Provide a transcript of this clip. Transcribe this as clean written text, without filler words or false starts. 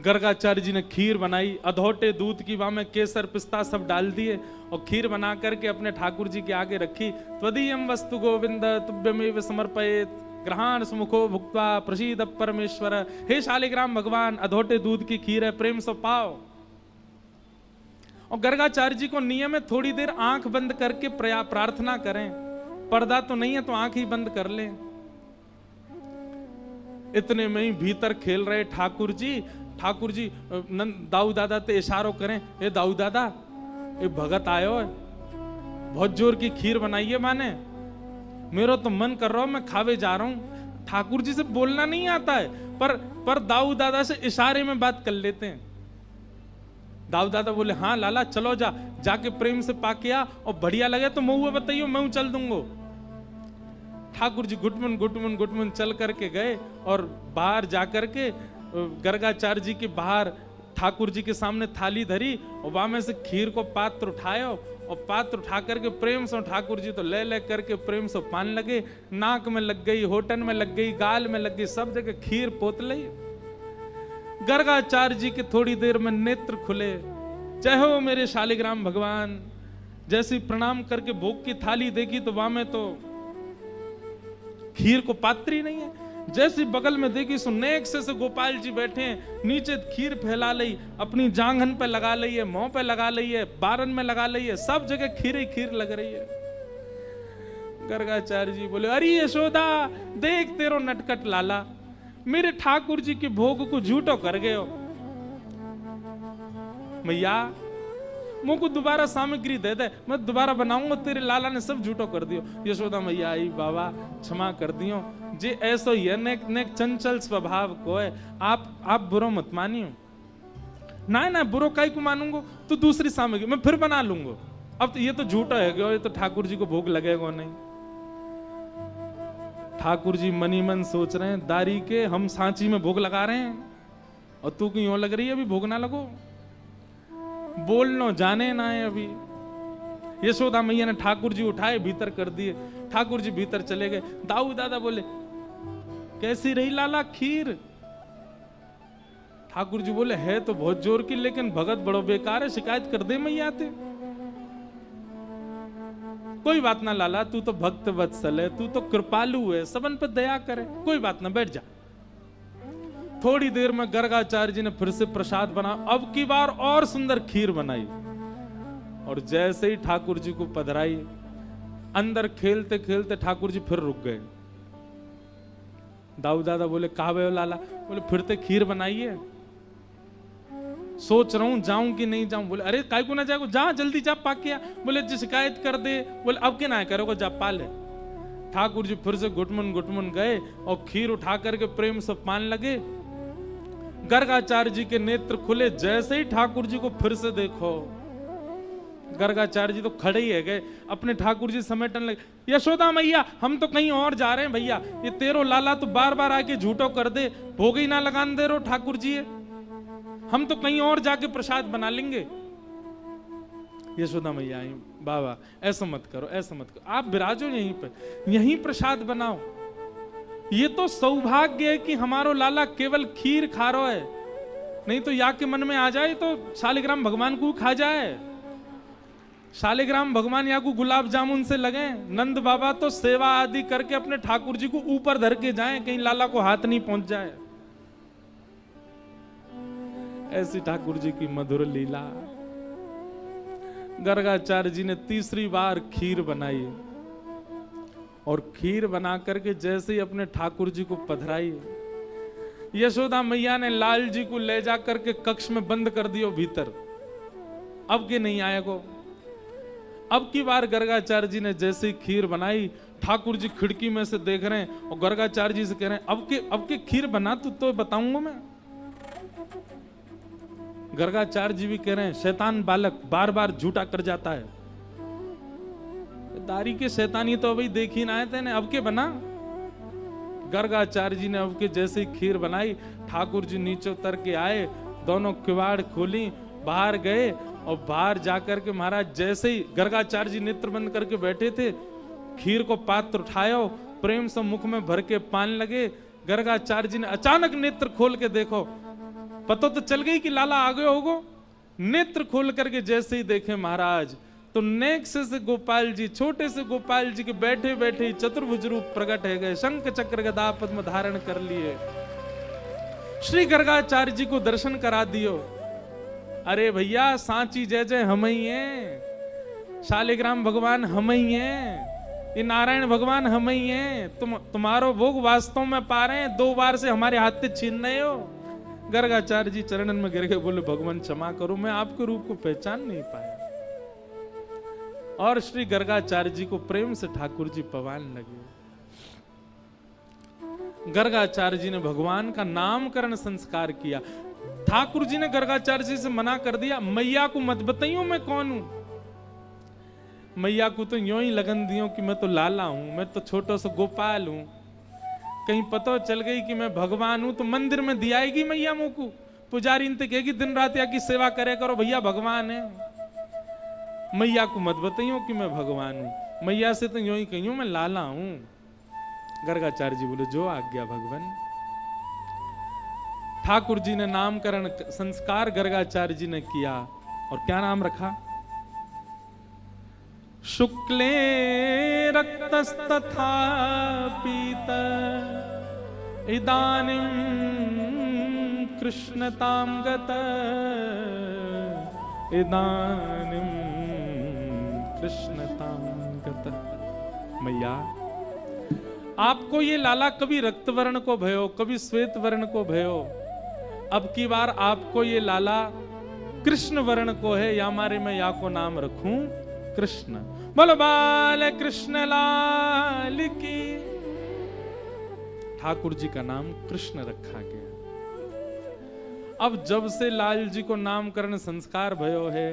गर्गाचार्य जी ने खीर बनाई, अधोटे दूध की, वहां में केसर पिस्ता सब डाल दिए और खीर बना करके अपने ठाकुर जी के आगे रखी। त्वदीयम वस्तु गोविंद तुभ्यमेव समर्पयेत् ग्रहण सुमुखो भुक्त्वा प्रसीद परमेश्वर। हे शालिग्राम भगवान, अधोटे दूध की खीर है, प्रेम से पाओ। और गर्गाचार्य जी को नियम है थोड़ी देर आंख बंद करके प्रार्थना करें। पर्दा तो नहीं है तो आंख ही बंद कर ले। इतने में ही भीतर खेल रहे ठाकुर जी दाऊ दादा ते इशारों करें, ए दाऊ दादा, ये भगत आयो है, बहुत जोर की खीर बनाई है माने, मेरा तो मन कर रहा हूं, मैं खावे जा रहा हूं। ठाकुर जी से बोलना नहीं आता है, पर दाऊ दादा से इशारे में बात कर लेते हैं। दाऊ दादा बोले, हाँ लाला चलो जाके प्रेम से पाके आ, और बढ़िया लगे तो महुआ बताइयो, मैं चल दूंगा। ठाकुर जी गुटमुन चल करके गए और बाहर जाकर के गर्गाचार्य जी के बाहर ठाकुर जी के सामने थाली धरी और वहां में से खीर को पात्र उठायो और पात्र उठा करके प्रेम से ठाकुर जी तो ले करके प्रेम से पान लगे, नाक में लग गई, होठन में लग गई, गाल में लग गई, सब जगह खीर पोत ली। गर्गाचार्य जी के थोड़ी देर में नेत्र खुले, जय हो मेरे शालिग्राम भगवान। जैसे प्रणाम करके भोग की थाली देखी तो वहां में तो खीर को पात्र ही नहीं है। जैसे बगल में देखी सो नेक से गोपाल जी बैठे हैं, नीचे खीर फैला ली, अपनी जांघन पे लगा ली है, मुंह पे लगा ली है, बारन में लगा ली है, सब जगह खीर ही खीर लग रही है। गर्गाचार्य जी बोले, अरे यशोदा देख तेरो नटकट लाला, मेरे ठाकुर जी के भोग को झूठो कर गए हो। मैया मुझको दोबारा सामग्री दे दे, मैं दोबारा बनाऊंगा, तेरे लाला ने सब झूठो कर दियो। यशोदा मैया आई, बाबा क्षमा कर दियो, जे ऐसा ही है, नेक चंचल स्वभाव को है, आप बुरो मत मानियो। ना बुरो काई को मानूंगा, तो दूसरी सामग्री मैं फिर बना लूंगा। अब तो ये तो झूठा है, ये तो ठाकुर जी को भोग लगेगा नहीं। ठाकुर जी मनी मन सोच रहे हैं, दारी के हम सांची में भोग लगा रहे हैं और तू क्यों यूं लग रही है, अभी भोग ना लगो, बोलनो जाने ना है अभी। यशोदा मैया ने ठाकुर जी उठाए भीतर कर दिए, ठाकुर जी भीतर चले गए। दाऊ दादा बोले, कैसी रही लाला खीर? ठाकुर जी बोले, है तो बहुत जोर की, लेकिन भगत बड़ो बेकार है, शिकायत कर दे मैया आते। कोई बात ना लाला, तू तो भक्त वत्सल है, तू तो कृपालु है, सबन पे दया करे, कोई बात ना, बैठ जा। थोड़ी देर में गर्गाचार्य जी ने फिर से प्रसाद बना, अब की बार और सुंदर खीर बनाई, और जैसे ही ठाकुर जी को पधराई, अंदर खेलते खेलते ठाकुर जी फिर रुक गए। दाऊ दादा बोले, कहा गए हो लाला? बोले, फिर ते खीर बनाई है, सोच रहा हूं जाऊं कि नहीं जाऊं। बोले, अरे काय को ना जाओ, जा जल्दी जा पाके आ। बोले, जी शिकायत कर दे। बोले, अब के ना करोगे, जा पा ले। ठाकुर जी फिर से गुटमुन गए और खीर उठा करके प्रेम से पान लगे। गर्गाचार्य जी के नेत्र खुले, जैसे ही ठाकुर जी को फिर से देखो, गर्गाचार्य जी तो खड़े ही है गए, अपने ठाकुर जी समेटने लगे। यशोदा मैया, हम तो कहीं और जा रहे हैं भैया, ये तेरो लाला तो बार बार आके झूठो कर दे, भोग ही ना लगान दे रो ठाकुर जी, हम तो कहीं और जाके प्रसाद बना लेंगे। यशोदा मैया आई, बाबा ऐसा मत करो, ऐसा मत करो, आप विराजो यहीं पे, यहीं प्रसाद बनाओ। ये तो सौभाग्य है कि हमारो लाला केवल खीर खा रहा है, नहीं तो या के मन में आ जाए तो शालिग्राम भगवान को खा जाए। शालिग्राम भगवान या को गुलाब जामुन से लगे, नंद बाबा तो सेवा आदि करके अपने ठाकुर जी को ऊपर धर के जाएं, कहीं लाला को हाथ नहीं पहुंच जाए। ऐसी ठाकुर जी की मधुर लीला। गर्गाचार्य जी ने तीसरी बार खीर बनाई और खीर बना करके जैसे ही अपने ठाकुर जी को पधराई, यशोदा मैया ने लाल जी को ले जा करके कक्ष में बंद कर दियो भीतर, अब के नहीं आएगो। अब की बार गर्गाचार्य जी ने जैसे ही खीर बनाई, ठाकुर जी खिड़की में से देख रहे हैं और गर्गाचार्य जी से कह रहे हैं, अब के खीर बना तो बताऊंगा मैं। गर्गाचार्य जी भी कह रहे हैं, शैतान बालक बार बार झूठा कर जाता है, दारी के शैतानी तो अभी देख ही ना आए थे, अब के बना। गर्गाचार्य जी ने अब के जैसे ही खीर बनाई, ठाकुर जी नीचे उतर के आए, दोनों किवाड़ खोली, बाहर गए और बाहर जाकर के महाराज जैसे ही गर्गाचार्य जी नेत्र बंद करके बैठे थे, खीर को पात्र उठायो, प्रेम से मुख में भर के पान लगे। गर्गाचार्य जी ने अचानक नेत्र खोल के देखो, पता तो चल गई कि लाला आ गए होगो। नेत्र खोल करके जैसे ही देखे महाराज तो नेक्स से गोपाल जी, छोटे से गोपाल जी के बैठे बैठे ही चतुर्भुज रूप प्रकट है गए, शंख चक्र गदा पद्म धारण कर लिए। श्री गर्गाचार्य जी को दर्शन करा दियो। अरे भैया सांची जय जय हम ही हैं, शालिग्राम भगवान हम ही हैं, ये नारायण भगवान हम ही हैं, तुम्हारो भोग वास्तव में पा रहे हैं, 2 बार से हमारे हाथ से छीन रहे हो। गर्गाचार्य जी चरणन में गिर के बोले भगवान क्षमा करो, मैं आपके रूप को पहचान नहीं पाया। और श्री गर्गाचार्य जी को प्रेम से ठाकुर जी पवान लगे। गर्गाचार्य जी ने भगवान का नामकरण संस्कार किया। ठाकुर जी ने गर्गाचार्य जी से मना कर दिया, मैया को मत बताइयो मैं कौन हूं। मैया को तो यूं ही लगन दियो कि मैं तो लाला हूं, मैं तो छोटा सा गोपाल हूं। कहीं पता चल गई कि मैं भगवान हूं तो मंदिर में दियाएगी मैया मुंह को। पुजारी इनते कहेगी दिन रात या की सेवा करे करो, भैया भगवान है। मैया को मत बताइयो कि मैं भगवान हूं, मैया से तो यूं ही कहियो मैं लाला हूं। गर्गाचार्य जी बोले जो आज्ञा भगवान। ठाकुर जी ने नामकरण संस्कार गर्गाचार्य जी ने किया और क्या नाम रखा? शुक्ले रक्तस्तथा पीत इदानीं कृष्णतां गत, इदानीं कृष्णतां गत। मैया आपको ये लाला कभी रक्त वर्ण को भयो, कभी श्वेत वर्ण को भयो, अब की बार आपको ये लाला कृष्ण वर्ण को है, या हमारे मैं या को नाम रखूं कृष्ण। बोलो बाल कृष्ण लाल की। ठाकुर जी का नाम कृष्ण रखा गया। अब जब से लाल जी को नामकरण संस्कार भयो है,